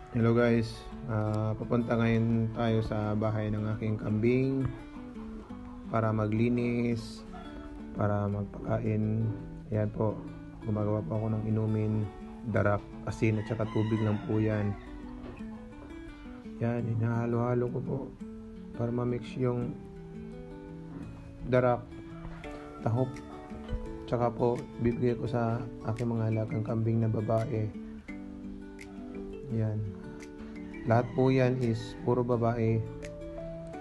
Hello guys, papunta ngayon tayo sa bahay ng aking kambing para maglinis, para magpakain. Ayan po, gumagawa po ako ng inumin, darak, asin at saka tubig lang po yan. Yan, hinahalo-halo ko po para ma-mix yung darak, tahop. Tsaka po, bibigay ko sa aking mga alagang kambing na babae. Yan. Lahat po yan is puro babae.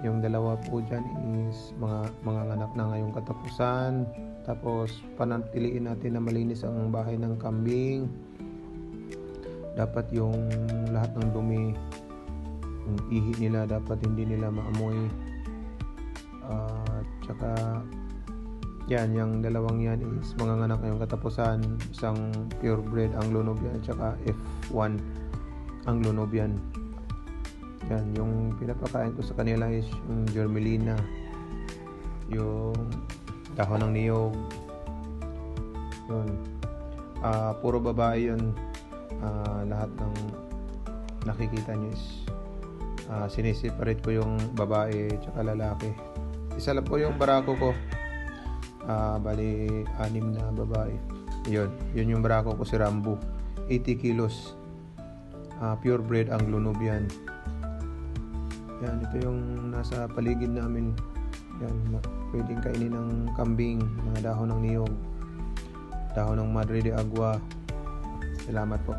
Yung dalawa po dyan is mga anak na ngayong katapusan. Tapos panatiliin natin na malinis ang bahay ng kambing. Dapat yung lahat ng dumi, yung ihi nila, dapat hindi nila maamoy. Tsaka yan, yung dalawang yan is mga anak ngayong katapusan. Isang purebred Anglo-Nubian at saka F1 Anglo-Nubian. Yan, yung pinapakain ko sa kanila is yung germelina, yung dahon ng niyog. Yun. Puro babae yun. Lahat ng nakikita nyo is siniseparate ko yung babae tsaka lalaki. Isa lang po yung barako ko. Bali 6 na babae. Yun yung barako ko, si Rambo, 80 kilos, purebred Anglo-Nubian. Yan, ito yung nasa paligid namin. Yan, pwedeng kainin ng kambing, mga dahon ng niyog, dahon ng madre de agua. Salamat po.